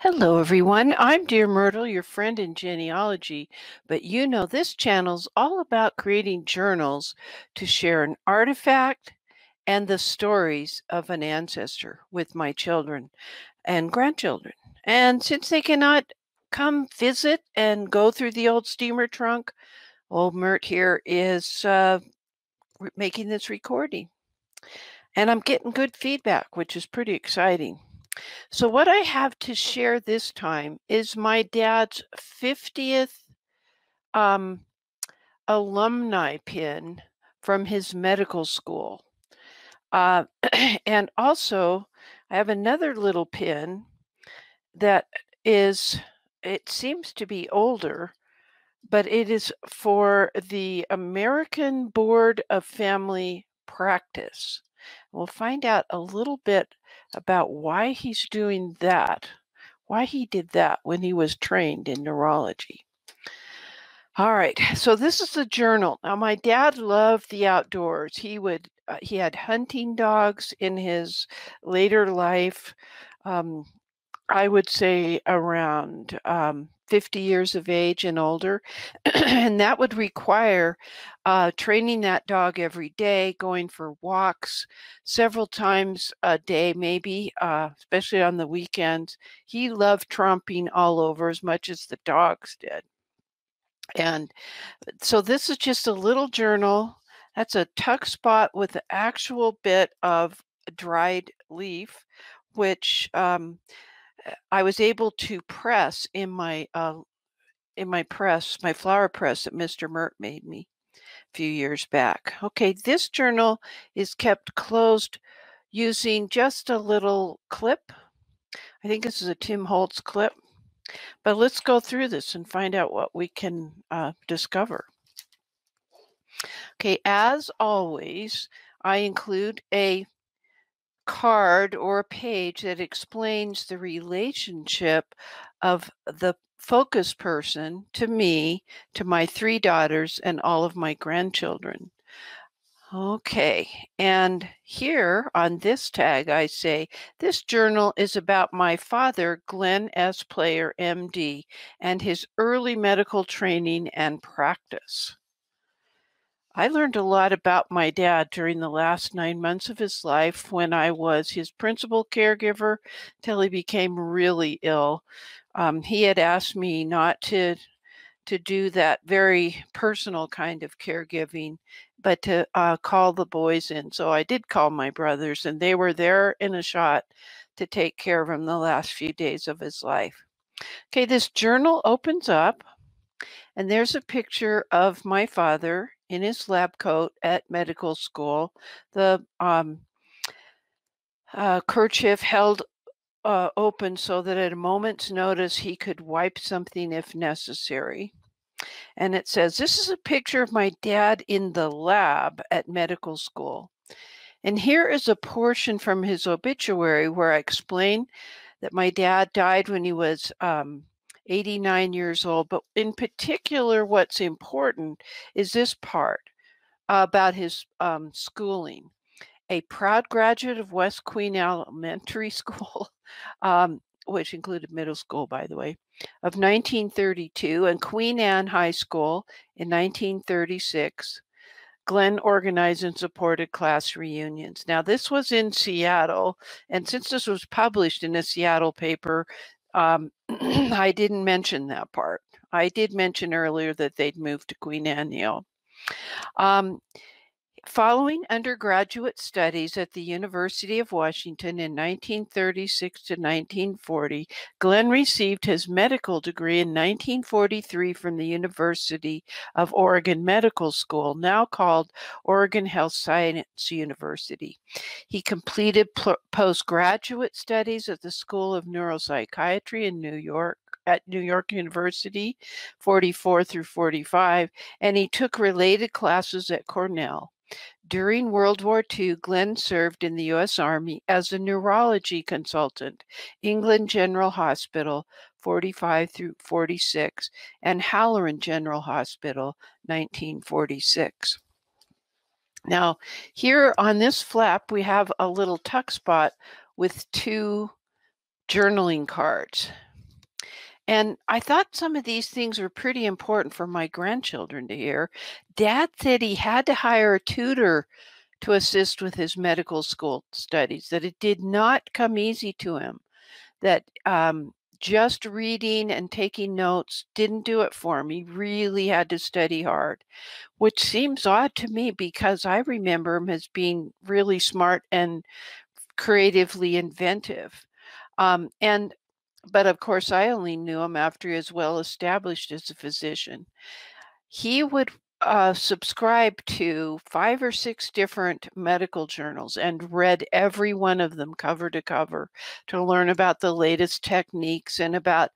Hello, everyone. I'm Dear Myrtle, your friend in genealogy. But this channel's all about creating journals to share an artifact and the stories of an ancestor with my children and grandchildren. And since they cannot come visit and go through the old steamer trunk, old Myrt here is making this recording. And I'm getting good feedback, which is pretty exciting. So what I have to share this time is my dad's 50th alumni pin from his medical school. And also, I have another little pin that it seems to be older, but it is for the American Board of Family Practice. We'll find out a little bit about why he's doing that, why he did that when he was trained in neurology. All right, so this is the journal. Now, my dad loved the outdoors. He had hunting dogs in his later life. I would say around 50 years of age and older. And that would require training that dog every day, going for walks several times a day, maybe, especially on the weekends. He loved tromping all over as much as the dogs did. And so this is just a little journal. That's a tuck spot with the actual bit of dried leaf, which I was able to press in my flower press that Mr. Myrt made me a few years back. Okay, this journal is kept closed using just a little clip. I think this is a Tim Holtz clip, but let's go through this and find out what we can discover. Okay, as always, I include a card or a page that explains the relationship of the focus person to me, to my 3 daughters, and all of my grandchildren. Okay, and here on this tag, I say, this journal is about my father, Glenn S. Player, MD, and his early medical training and practice. I learned a lot about my dad during the last 9 months of his life when I was his principal caregiver till he became really ill. He had asked me not to do that very personal kind of caregiving, but to call the boys in. So I did call my brothers, and they were there in a shot to take care of him the last few days of his life. Okay, this journal opens up, and there's a picture of my father in his lab coat at medical school. The kerchief held open so that at a moment's notice he could wipe something if necessary. And it says, this is a picture of my dad in the lab at medical school. And here is a portion from his obituary where I explain that my dad died when he was 89 years old. But in particular, what's important is this part about his schooling. A proud graduate of West Queen Elementary School, which included middle school, by the way, of 1932, and Queen Anne High School in 1936. Glenn organized and supported class reunions. Now, this was in Seattle, and since this was published in a Seattle paper, I didn't mention that part. I did mention earlier that they'd moved to Queen Anne, Yale. Following undergraduate studies at the University of Washington in 1936 to 1940, Glenn received his medical degree in 1943 from the University of Oregon Medical School, now called Oregon Health Science University. He completed postgraduate studies at the School of Neuropsychiatry in New York, at New York University, 44 through 45, and he took related classes at Cornell. During World War II, Glenn served in the U.S. Army as a neurology consultant, England General Hospital, 45 through 46, and Halloran General Hospital, 1946. Now, here on this flap, we have a little tuck spot with 2 journaling cards. And I thought some of these things were pretty important for my grandchildren to hear. Dad said he had to hire a tutor to assist with his medical school studies, that it did not come easy to him, that just reading and taking notes didn't do it for him. He really had to study hard, which seems odd to me because I remember him as being really smart and creatively inventive. But of course, I only knew him after he was well established as a physician. He would subscribe to 5 or 6 different medical journals and read every one of them cover to cover to learn about the latest techniques and about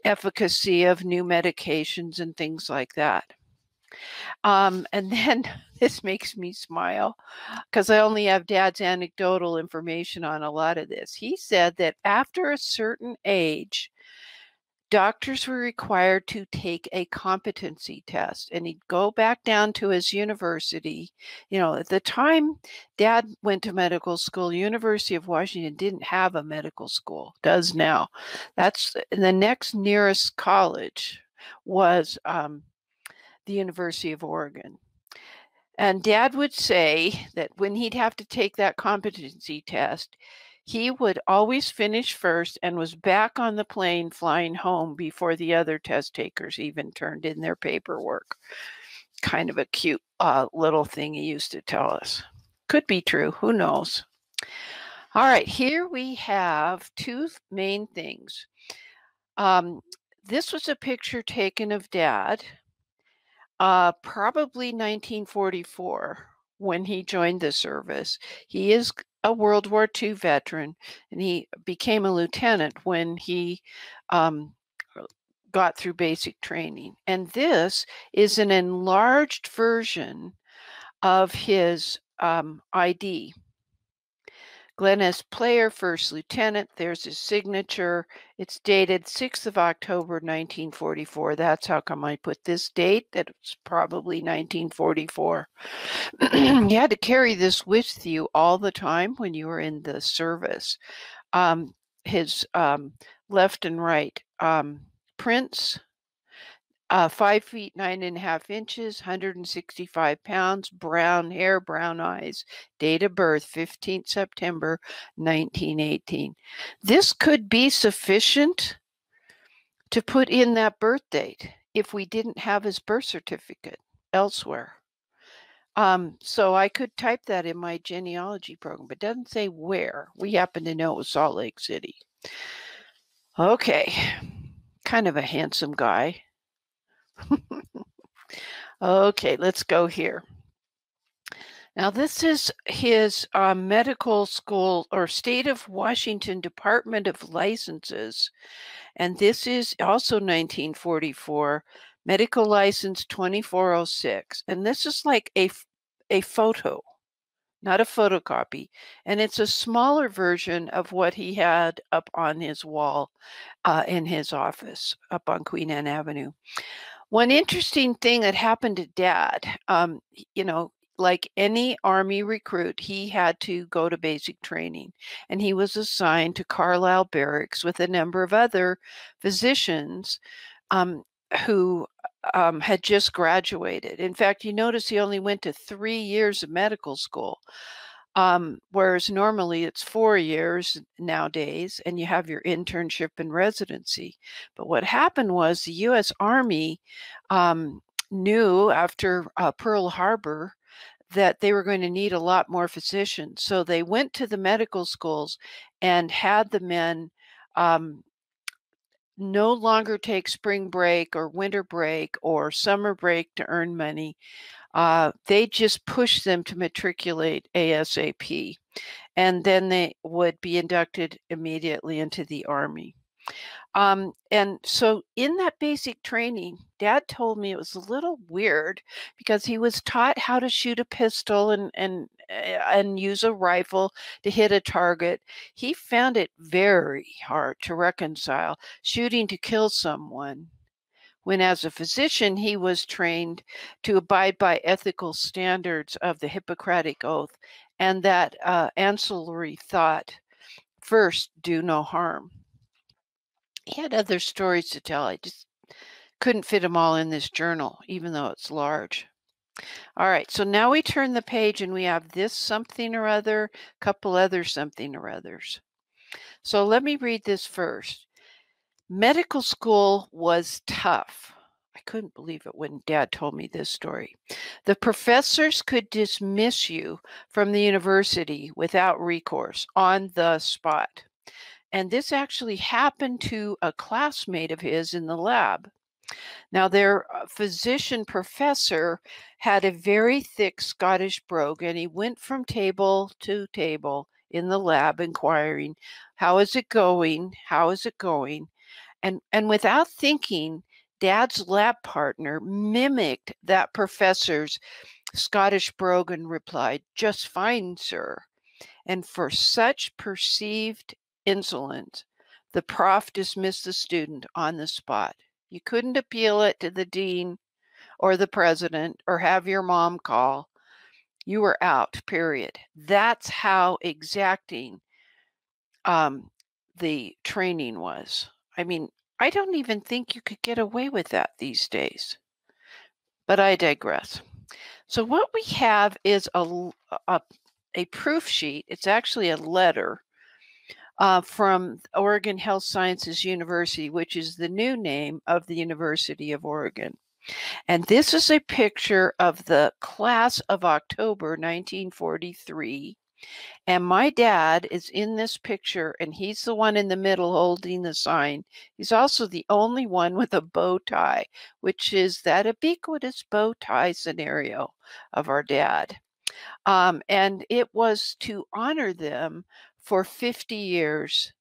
efficacy of new medications and things like that. And then this makes me smile because I only have Dad's anecdotal information on a lot of this. He said that after a certain age, doctors were required to take a competency test, and he'd go back down to his university. At the time Dad went to medical school, University of Washington didn't have a medical school, does now. That's the next nearest college was the University of Oregon. And Dad would say that when he'd have to take that competency test, he would always finish first and was back on the plane flying home before the other test takers even turned in their paperwork. Kind of a cute little thing he used to tell us. Could be true, who knows? All right, here we have 2 main things. This was a picture taken of Dad, probably 1944 when he joined the service. He is a World War II veteran, and he became a lieutenant when he got through basic training. And this is an enlarged version of his ID. Glenn S. Player, First Lieutenant. There's his signature. It's dated 6th of October, 1944. That's how come I put this date, that it's probably 1944. You had to carry this with you all the time when you were in the service. His left and right prints, 5 feet 9.5 inches, 165 pounds, brown hair, brown eyes, date of birth 15th September 1918. This could be sufficient to put in that birth date if we didn't have his birth certificate elsewhere. So I could type that in my genealogy program, but it doesn't say where. We happen to know it was Salt Lake City. Okay, kind of a handsome guy. Okay, let's go here. Now, this is his medical school or State of Washington Department of Licenses, and this is also 1944, medical license 2406, and this is like a photo, not a photocopy, and it's a smaller version of what he had up on his wall in his office up on Queen Anne Avenue. One interesting thing that happened to Dad, like any Army recruit, he had to go to basic training, and he was assigned to Carlisle Barracks with a number of other physicians who had just graduated. In fact, you notice he only went to 3 years of medical school, whereas normally it's 4 years nowadays, and you have your internship and residency. But what happened was the U.S. Army knew after Pearl Harbor that they were going to need a lot more physicians. So they went to the medical schools and had the men no longer take spring break or winter break or summer break to earn money. They just pushed them to matriculate ASAP, and then they would be inducted immediately into the Army. And so in that basic training, Dad told me it was a little weird because he was taught how to shoot a pistol and use a rifle to hit a target. He found it very hard to reconcile shooting to kill someone when, as a physician, he was trained to abide by ethical standards of the Hippocratic Oath and that ancillary thought, first, do no harm. He had other stories to tell. I just couldn't fit them all in this journal, even though it's large. All right, so now we turn the page and we have this something or other, couple other something or others. So let me read this first. Medical school was tough. I couldn't believe it when Dad told me this story. The professors could dismiss you from the university without recourse on the spot. And this actually happened to a classmate of his in the lab. Now, their physician professor had a very thick Scottish brogue, and he went from table to table in the lab inquiring, "How is it going? How is it going?" And without thinking, Dad's lab partner mimicked that professor's Scottish brogue and replied, "Just fine, sir." And for such perceived insolence, the prof dismissed the student on the spot. You couldn't appeal it to the dean or the president or have your mom call. You were out, period. That's how exacting the training was. I mean, I don't even think you could get away with that these days. But I digress. So what we have is a proof sheet. It's actually a letter from Oregon Health Sciences University, which is the new name of the University of Oregon. And this is a picture of the class of October 1943. And my dad is in this picture, and he's the one in the middle holding the sign. He's also the only one with a bow tie, which is that ubiquitous bow tie scenario of our dad. And it was to honor them for 50 years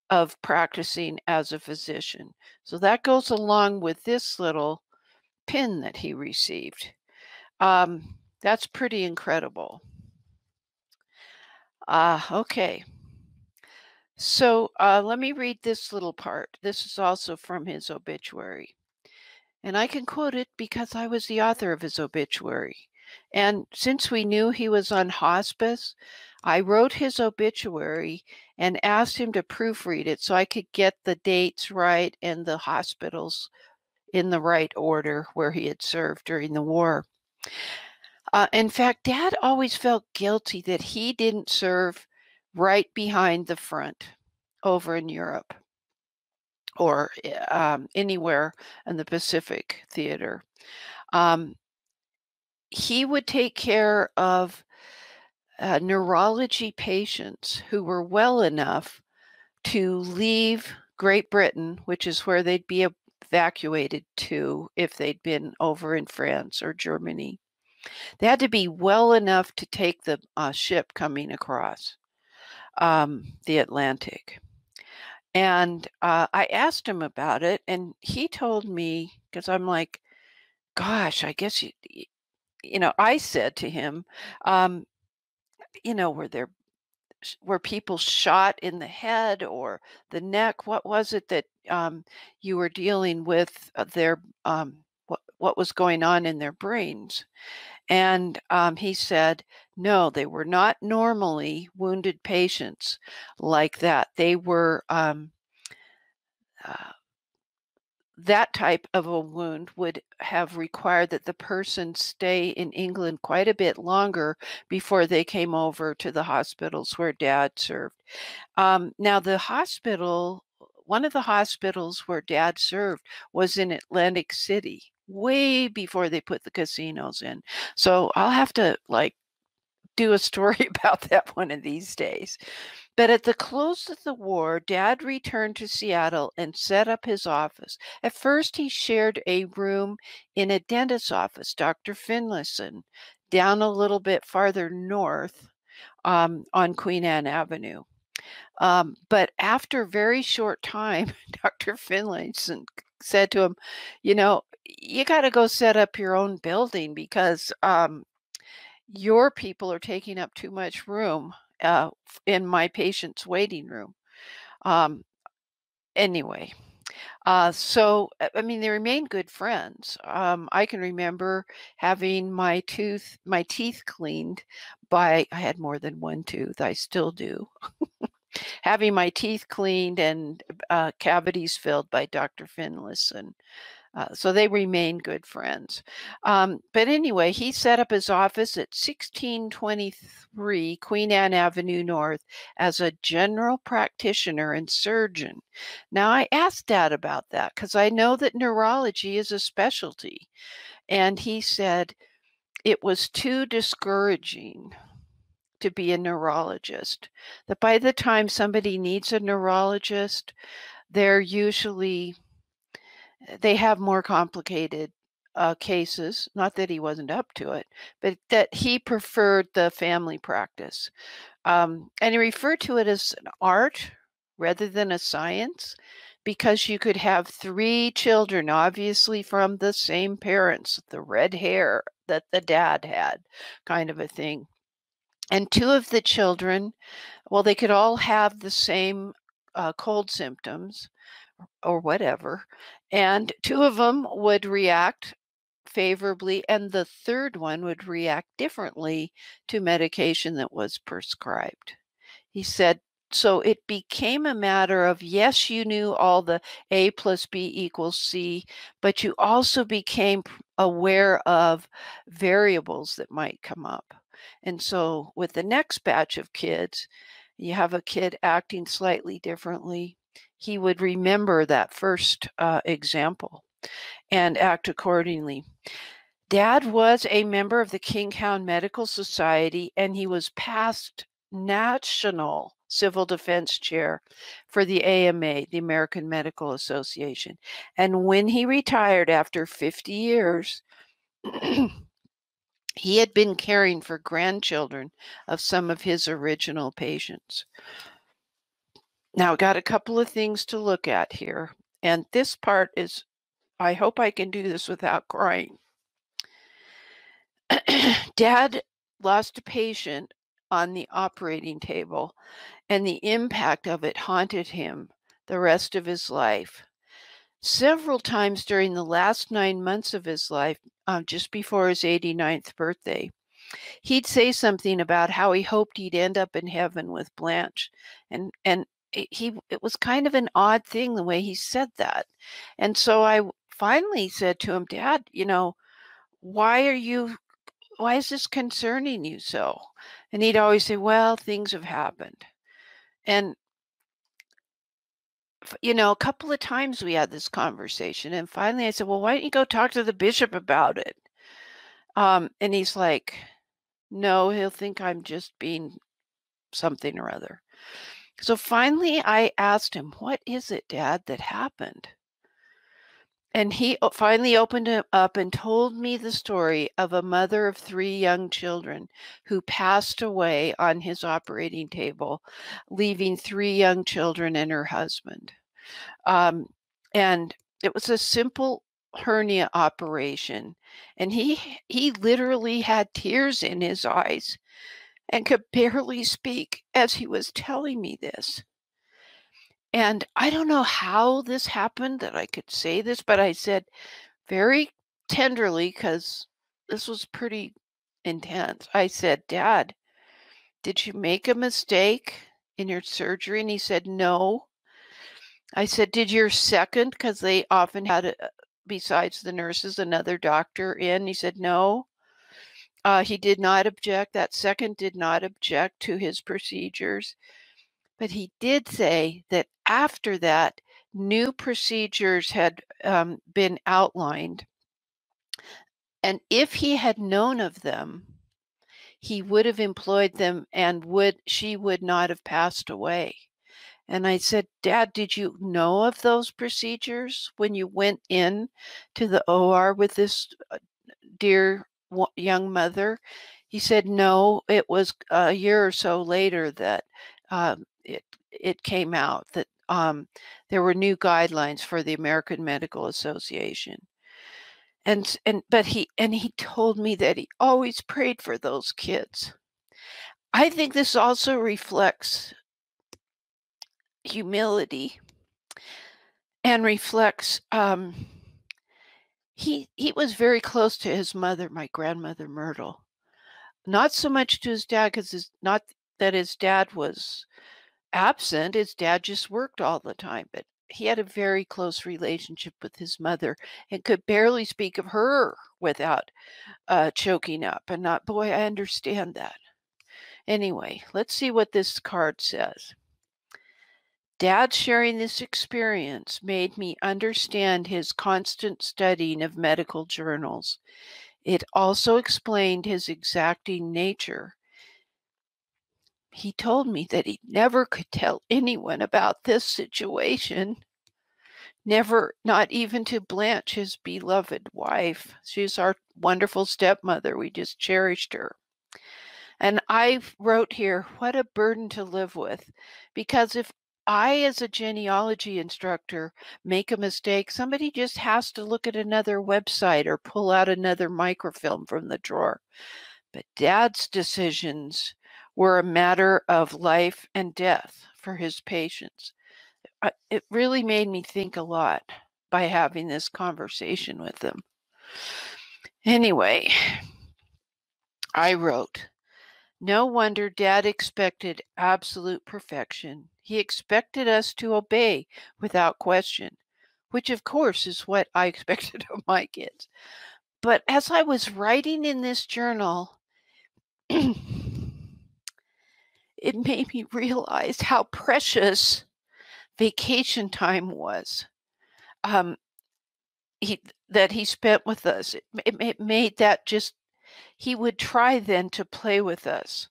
of practicing as a physician. So that goes along with this little pin that he received. That's pretty incredible. Okay. So let me read this little part. This is also from his obituary. And I can quote it because I was the author of his obituary. And since we knew he was on hospice, I wrote his obituary and asked him to proofread it so I could get the dates right and the hospitals in the right order where he had served during the war. In fact, Dad always felt guilty that he didn't serve right behind the front over in Europe or anywhere in the Pacific theater. He would take care of neurology patients who were well enough to leave Great Britain, which is where they'd be evacuated to if they'd been over in France or Germany. They had to be well enough to take the ship coming across the Atlantic. And I asked him about it, and he told me, because I'm like, gosh, I guess I said to him, um, were people shot in the head or the neck? What was it that you were dealing with what was going on in their brains? And he said, no, they were not normally wounded patients like that. They were uh, that type of a wound would have required that the person stay in England quite a bit longer before they came over to the hospitals where Dad served. Now, one of the hospitals where Dad served was in Atlantic City, way before they put the casinos in. So I'll have to do a story about that one of these days. But at the close of the war, Dad returned to Seattle and set up his office. At first, he shared a room in a dentist's office, Dr. Finlayson, down a little bit farther north on Queen Anne Avenue. But after a very short time, Dr. Finlayson said to him, you got to go set up your own building because your people are taking up too much room in my patient's waiting room. Anyway, so I mean, they remained good friends. I can remember having my teeth cleaned by, I had more than one tooth, I still do. having my teeth cleaned and cavities filled by Dr. Finlayson. So they remain good friends. But anyway, he set up his office at 1623 Queen Anne Avenue North as a general practitioner and surgeon. Now, I asked Dad about that because I know that neurology is a specialty. And he said it was too discouraging to be a neurologist, that by the time somebody needs a neurologist, they're usually they have more complicated cases. Not that he wasn't up to it, but that he preferred the family practice. And he referred to it as an art rather than a science because you could have 3 children, obviously from the same parents, the red hair that the dad had, kind of a thing. And 2 of the children, well, they could all have the same cold symptoms or whatever. And 2 of them would react favorably, and the third one would react differently to medication that was prescribed. He said, so it became a matter of, yes, you knew all the A plus B equals C, but you also became aware of variables that might come up. And so with the next batch of kids, you have a kid acting slightly differently. He would remember that first example and act accordingly. Dad was a member of the Kingstown Medical Society, and he was past national civil defense chair for the AMA, the American Medical Association. And when he retired after 50 years, he had been caring for grandchildren of some of his original patients. Now, got a couple of things to look at here. And this part is, I hope I can do this without crying. Dad lost a patient on the operating table, and the impact of it haunted him the rest of his life. Several times during the last 9 months of his life, just before his 89th birthday, he'd say something about how he hoped he'd end up in heaven with Blanche. And it was kind of an odd thing the way he said that. And so I finally said to him, Dad, why is this concerning you so? And he'd always say, well, things have happened. And a couple of times we had this conversation, and finally I said, well, why don't you go talk to the bishop about it? And he's like, no, he'll think I'm just being something or other. So finally I asked him, what is it, Dad, that happened? And he finally opened it up and told me the story of a mother of 3 young children who passed away on his operating table, leaving 3 young children and her husband. And it was a simple hernia operation. And he literally had tears in his eyes and could barely speak as he was telling me this. And I don't know how this happened that I could say this, but I said very tenderly, because this was pretty intense. I said, Dad, did you make a mistake in your surgery? And he said, no. I said, did your second, because they often had, besides the nurses, another doctor in? He said, no. He did not object. That second did not object to his procedures. But he did say that after that, new procedures had been outlined. And if he had known of them, he would have employed them, and she would not have passed away. And I said, Dad, did you know of those procedures when you went in to the OR with this dear young mother? He said, no, it was a year or so later that it came out that there were new guidelines for the American Medical Association. But he told me that he always prayed for those kids. I think this also reflects humility and reflects he was very close to his mother, my grandmother Myrtle. Not so much to his dad, because not that his dad was absent. His dad just worked all the time, but he had a very close relationship with his mother and could barely speak of her without choking up. And not, boy, I understand that. Anyway, let's see what this card says. Dad sharing this experience made me understand his constant studying of medical journals. It also explained his exacting nature. He told me that he never could tell anyone about this situation. Never, not even to Blanche, his beloved wife. She's our wonderful stepmother. We just cherished her. And I wrote here, what a burden to live with. Because if I, as a genealogy instructor, make a mistake, somebody just has to look at another website or pull out another microfilm from the drawer. But Dad's decisions were a matter of life and death for his patients. It really made me think a lot by having this conversation with him. Anyway, I wrote, no wonder Dad expected absolute perfection. He expected us to obey without question, which of course is what I expected of my kids. But as I was writing in this journal, it made me realize how precious vacation time was that he spent with us. It made that just, he would try then to play with us.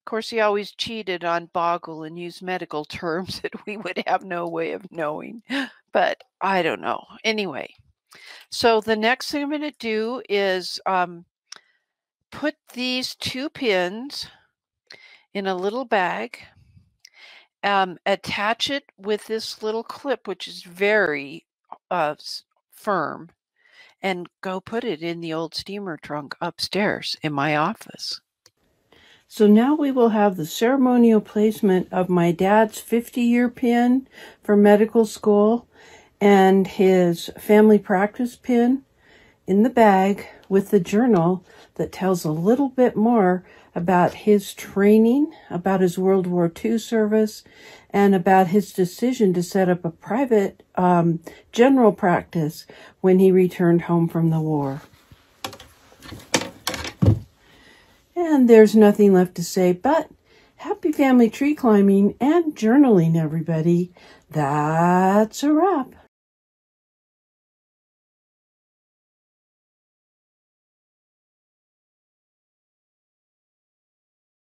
Of course, he always cheated on Boggle and used medical terms that we would have no way of knowing. But I don't know. Anyway, so the next thing I'm going to do is put these 2 pins in a little bag, attach it with this little clip, which is very firm, and go put it in the old steamer trunk upstairs in my office. So now we will have the ceremonial placement of my dad's 50-year pin for medical school and his family practice pin in the bag with the journal that tells a little bit more about his training, about his World War II service, and about his decision to set up a private general practice when he returned home from the war. And there's nothing left to say but happy family tree climbing and journaling, everybody. That's a wrap.